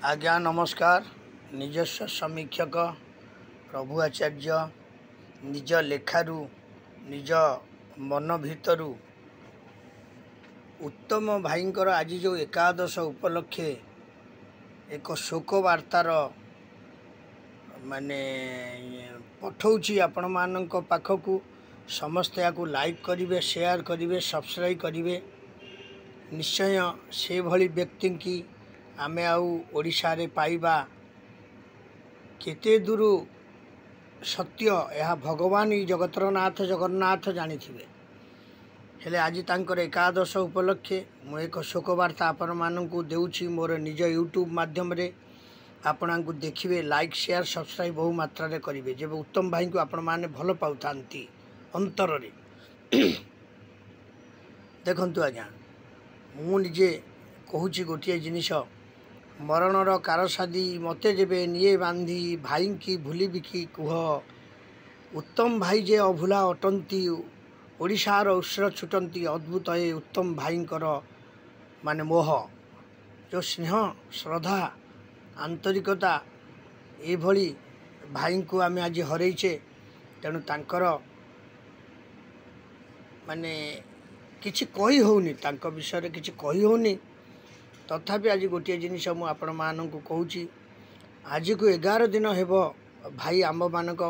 आज्ञा नमस्कार। निजस्व समीक्षक प्रभु आचार्य निज लेखारू निज मन भितरू उत्तम भाईंकर आज जो एकादश उपलक्षे एक शोक वार्तार माने पठाऊँगी आपण मानक पाखकू समस्ते या लाइक करेंगे, शेयर करेंगे, सब्सक्राइब करेंगे। निश्चय से भली व्यक्ति की आमे आउ ओडिशा रे पाइबा केते दूर सत्य यह भगवान ही जगतर नाथ जगन्नाथ जानी हेले आज तांकर एकादश उपलक्षे मु एक शोकवार्ता आपण मानकू देउछि मोर निज यूट्यूब माध्यम रे। आपण को देखिए, लाइक शेयर सब्सक्राइब बहु मात्रा रे करिवे। जब उत्तम भाई को आपण माने भल पाउथांती अंतर रे देखंतु आज्ञा मु निजे कहूँ गोटे जिनिस मरणर कारसादी मते जेबे निये बांधी भाई की भूली बिकी कुह उत्तम भाई जे अभूला अटंती ओडिशार उस्र छुटंती अद्भुत ए उत्तम भाईंकर माने मोह जो स्नेह श्रद्धा आंतरिकता ये भली भाई को आम आज हरइचे। तेणु तांकर माने किछि कही होनी, तांको विषय किछि कही होनी। तथापि आज गोटे जिनिस मु आपण मानकू कहूँ, आज को 11 दिन हेब भाई आम मानक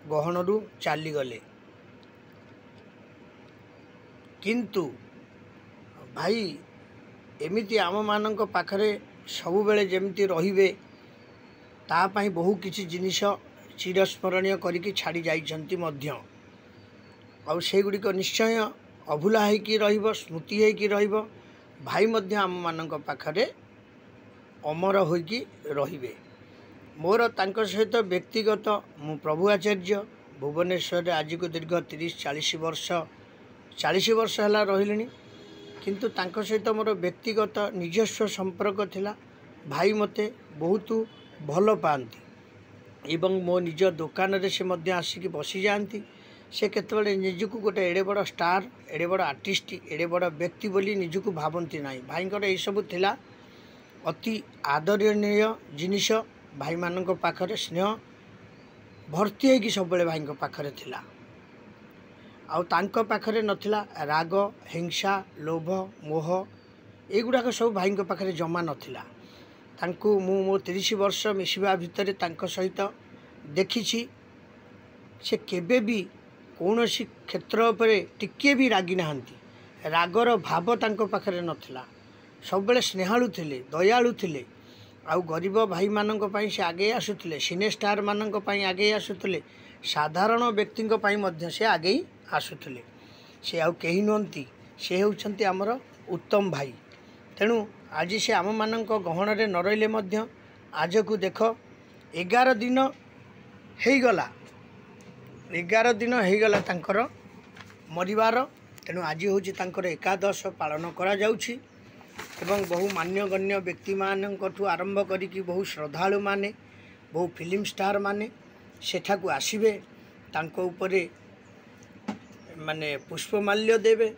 गहणरू चली गले, किंतु भाई एमिति आम मानक पाखरे सबु बेले जेमिति रहिबे तापाई बहु किछि जिनिस चिरस्मरणीय करिकी छाड़ी जाइछंती मध्य। आउ सेगुड़िक निश्चय अभूला होइकी रहिबो, स्मृति होइकी रहिबो। भाई मध्य आम मानक पाखरे अमर होइकी रहिबे। मोर तांको सहित व्यक्तिगत मु प्रभु आचार्य भुवनेश्वर आज को दीर्घ 30-40 वर्ष है रही, किंतु तांको सहित मोर व्यक्तिगत निजस्व संपर्क थिला। भाई मते बहुत भल पाती एवं मो निज दुकान रे से मध्य आसिक बसी जाती। से केतबेले निजकू गोटे एड़े बड़ स्टार, एड़े बड़ आर्टिस्ट, एड़े बड़ व्यक्ति बोली निजकू भावती ना। भाईंकर यही सब थिला अति आदरणीय जिनिस। भाई मानक पाखरे स्नेह भर्ती है कि सब भाई पाखरे थिला। आउ तांको पाखरे नथिला राग, हिंसा, लोभ, मोह एगुड़ाक सब भाई पाखरे जमा नथिला। तांको मु मो 30 वर्ष मिसिबा भितर तांको सहित देखिछि, से केबे भी कौनसी क्षेत्र पर टिके भी रागी नहांती। रागर भाव तांको पाखरे नथिला। सबबेले स्नेहालु थिले, दयालु थिले। आउ गरीब भाई मानक पई से आगे आसुथिले, सिने स्टार मानक पई आगे आसुथिले, साधारण व्यक्ति पई मध्य से आगे आसुथिले। से आउ केही नहंती, से होउछंती हमर उत्तम भाई। तेणु आज से आम मानक गहण रे न रहिले मध्य आज को देख 11 दिन हेगला, 11 दिन हेगला तांकर मरिबार। तेणु आज होची तांकर एकादश पालन करा जाउछि एवं बहु मान्यगण्य व्यक्ति मानकठू आरंभ करिकी बहु श्रद्धालु माने, बहु फिल्म स्टार माने सेठाकू आसिबे, तांको उपरे माने पुष्पमाल्य देवे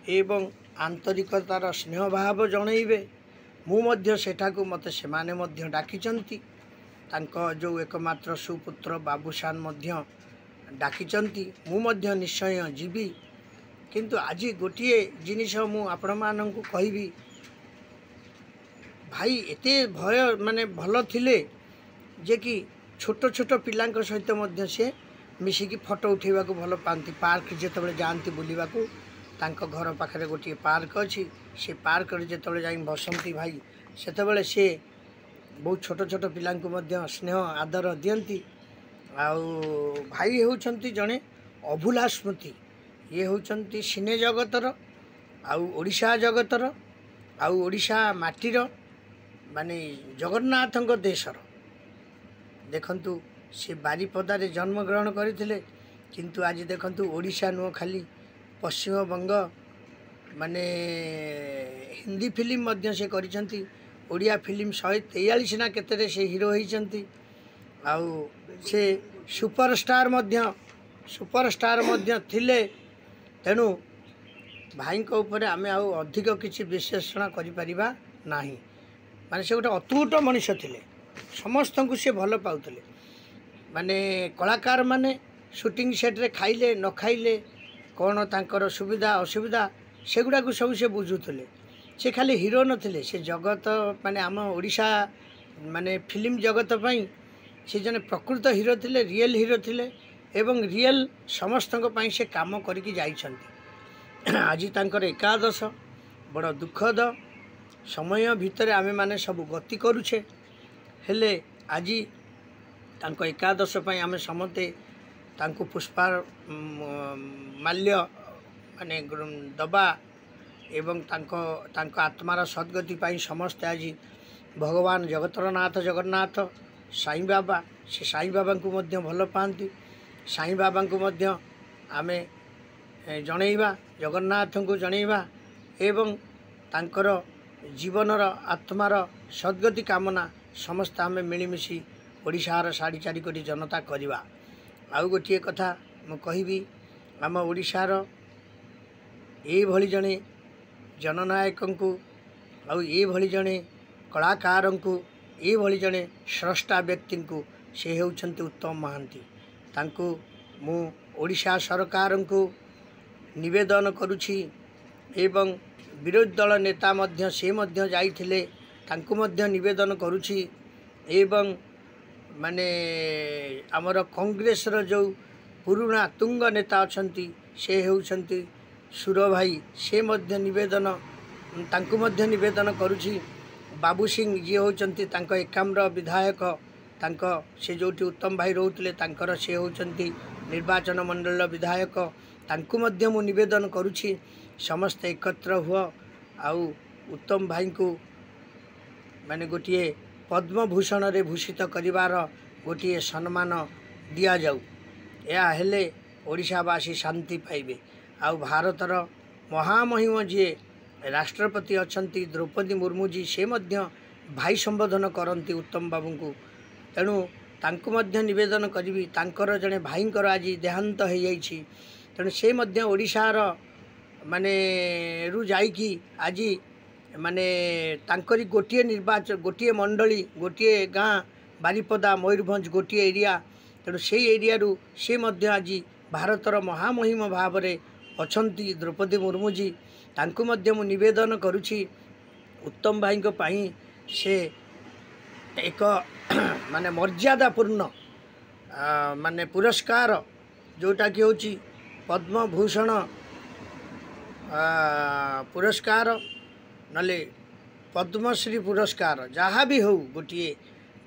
एवं आंतरिकतार स्नेह भाव जनइबे। मु मध्य सेठाकू मते सेमाने मध्य डाकिचंती। तांको जो एकमात्र सुपुत्र बाबूशान मध्य डाकिचंती। मु मध्य निश्चय जीवी। किंतु आज गोटे जिनिस मु आपण मानकू कहबी, भाई एते भय माने भल थिले जे कि छोट छोट पिलांक सहित मध्य से मिसिकी फोटो उठेबा को भल पांती। पार्क जेतबेले जानती बुलिबा को, तांको घर पाखरे गोटे पार्क अछि। से पार्क रे जेतबेले जाई बसंती भाई, सेतबेले से बहुत छोट छोट पिलांक मध्य स्नेह आदर दियंती। आउ भाई होउछंती जणे अभूला स्मृति। ये होउछंती सिने जगतर आउ ओडिशा जगतर आउ ओडिशा माटीर माने जगन्नाथଙ୍କ देशर। देखंतु से बारीपदारे जन्म ग्रहण करथिले, किंतु आज देखंतु ओडिशा नुह खाली पश्चिम बंग माने हिंदी फिल्म मध्य से करिसंती। ओडिया फिल्म 143 ना केतरे से हीरो होइसंती। आउ से सुपरस्टार मध्य थिले। तेणु भाई ऊपर आम अधिक किसी विश्लेषण करिपरिबा नाही। माने से गोटे अतुट मनीष थिले समस्त को सी भल पाउले माने कलाकार माने शूटिंग सेट रे खाइले न खाइले कौन तांकर सुविधा असुविधा सेगुड़ा को सब से बुझुले से खाली हीरो नथिले से जगत माने आम ओडिशा माने फिल्म जगत पई से जने प्रकृत हीरो थिले रियल हीरो थिले एवं रियल समस्त से काम करके जाइछन्ति आज तांकर एकादश बड़ दुखद समय भितर आमे माने सब गति करुछे हेले आज तांको एकादश पई आमे समते तांको पुष्पा माल्य माने दबा एवं तांको आत्मार सद्गति पाई समस्त आज भगवान जगतरनाथ जगन्नाथ साईं बाबा से साईं बाबा को मध्य भल पाती साईं बाबा को मध्य आमे जणैबा जगन्नाथ को जणैबा एवं तांकर जीवनर आत्मार सद्गति कामना समस्त आमे मिलीमिशी ओडिशार साड़ी चारि कोटी जनता करवा आउ गोटे कथा मु कहिबी आम ओडिशार ये भली जने जननायक को आउ ये भली जने कलाकार को ये भली जने स्रष्टा व्यक्ति को से होउछन्ति उत्तम महांती तांको मु ओडिशा सरकार को निवेदन करुछि एवं विरोधी दल नेता मध्य से मध्य जाइथिले तांको मध्य निवेदन करुछि एवं माने आमर कांग्रेस रो जो पुराना तुंग नेता अछंती से होउछन्ति सुर भाई से मध्य निवेदन तांको मध्य निवेदन करुछि बाबू सिंह जी होउछन्ति तांको एकाम्र विधायक तांको से जोटी उत्तम भाई रोउतले तांकर से होउछन्ति निर्वाचन मंडल विधायक तांको मध्य मु निवेदन करुछि समस्त एकत्र हुआ आउ उत्तम भाई को माने गोटे पद्मभूषण रे भूषित करिवार गोटे सम्मान दिया जाऊ या हेले ओडिशावासी शांति पाइबे आउ भारतर महामहिम जी राष्ट्रपति अछंती द्रौपदी मुर्मू जी से मध्य भाई संबोधन करती उत्तम बाबू को तेणु तांको मध्य निवेदन करी तांकर जड़े भाईंकर आज देहांत हो जाइछि तेणु से मध्य ओडिशार माने रु जाइकी आज माने तांकरी गोटे निर्वाचन गोटे मंडली गोटे गाँ बारिपदा मयूरभंज गोटे एरिया तेणु से एरिया रु से मध्य आज भारतर महामहिम भाव में अछंती द्रौपदी मुर्मू जी तांको मध्य मु निवेदन करुछि उत्तम भाई को पाई से एक माने मर्यादापूर्ण माने पुरस्कार जोटा कि होची पद्मभूषण पुरस्कार नले पद्मश्री पुरस्कार जहाँ भी हो गोटे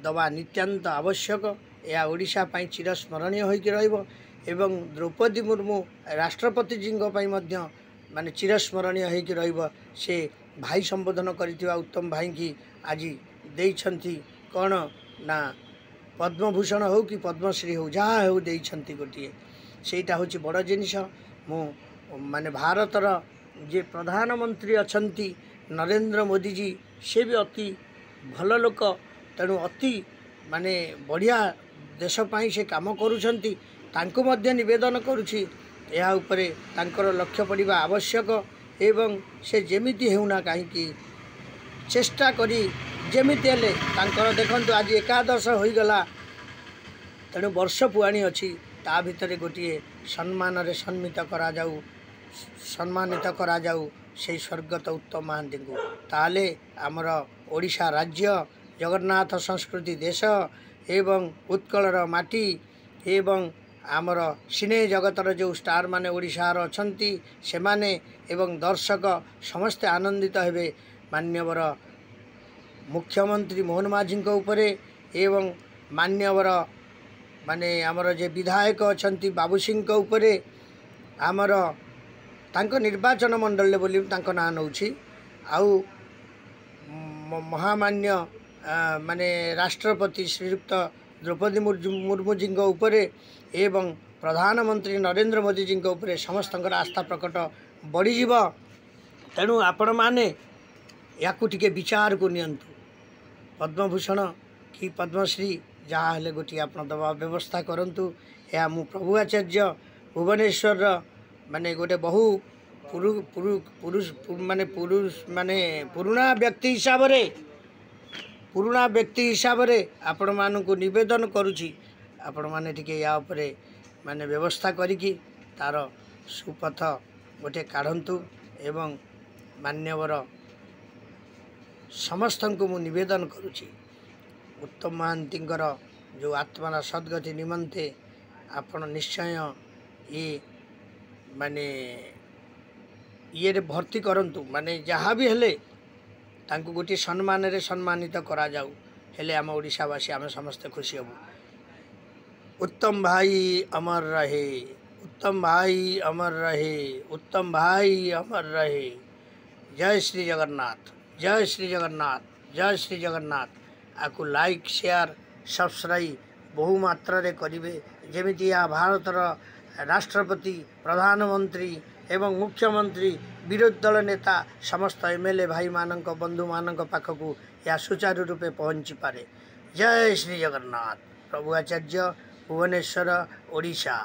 दवा नित्यांत आवश्यक या ओडिशा पाई चिरस्मरणीय होइकि रहइबो एवं द्रौपदी मुर्मू राष्ट्रपति जी मध्य माने चिरस्मरणीय होइकि रहइबो से भाई संबोधन करिथिबा उत्तम भाई की आज देइछन्ति कौन ना पद्मभूषण हो कि पद्मश्री हो जहाँ हो देइछन्ति गोटे सेटा होची बड़ जिनिस मु माने भारतर जे प्रधानमंत्री अछंती नरेंद्र मोदी जी से भी अति भल लोक तेणु अति माने बढ़िया देश पाई से काम करुछंती तांको मध्य निवेदन करुछि या उपरे तांकर लक्ष्य पड़िबा आवश्यक एवं से जेमिति हेउना काहेकि चेष्टा करी जेमिति हेले तांकर देखंतु आज एकादश होई गला तेणु वर्ष पुआणी अछि ता भितरे गोटे सम्मान रे सम्मानित करा जाऊ से स्वर्गत उत्तम महांती को ताले आमर ओडिशा राज्य जगन्नाथ संस्कृति देश एवं उत्कलर माटी एवं आमर सिने जगतर जो स्टार माने ओडिशार अछंती से माने एवं दर्शक समस्ते आनंदित हेबे मान्यवर मुख्यमंत्री मोहन माझी उपरे एवं मान्यवर माने आमर जे विधायक अछंती बाबू सिंह उपरे आमर तांको निर्वाचन मंडल बोली तांको ना नौछि आउ महामान्य माने राष्ट्रपति श्रीयुक्त द्रौपदी मुर्मू जी उपरे एवं प्रधानमंत्री नरेंद्र मोदी जी उपरे समस्त आस्था प्रकट बढ़ीज तेणु आपण मैने या विचार को नियंतु पद्मभूषण कि पद्मश्री जहाँ हेले गोटे आप दबा व्यवस्था करंतु या मु प्रभु आचार्य भुवनेश्वर माने गोटे बहु पुरुष माने पुरुष माने पुराना व्यक्ति हिसाब रे पुराणा व्यक्ति हिसाब से आपण मानक नवेदन करुच्ची आपण मैंने टिके या उपरे माने व्यवस्था करिकी तार सुपथ गोटे काढ़ंतु एवं मान्यवर समस्त को मु निवेदन करुच्ची उत्तम महांती जो आत्मार सद्गति निमंते आपण निश्चय ये माने ये भर्ती करंतु माने जहाँ भी हेले तांको गोटे सम्मान रे सम्मानित करा जाऊ हेले आम ओडिशावासी आम समस्ते खुशी हबू। उत्तम भाई अमर रहे, उत्तम भाई अमर रहे, उत्तम भाई अमर रहे। जय श्री जगन्नाथ, जय श्री जगन्नाथ, जय श्री जगन्नाथ। आपको लाइक शेयर सब्सक्राइब बहु मात्रा रे करिवे जेमिति या भारतर राष्ट्रपति प्रधानमंत्री एवं मुख्यमंत्री विरोधी दल नेता समस्त एमएलए भाई मानक बंधु मानक पाखक या सुचारू रूपे पहुँची पारे। जय श्री जगन्नाथ। प्रभु आचार्य भुवनेश्वर ओडिशा।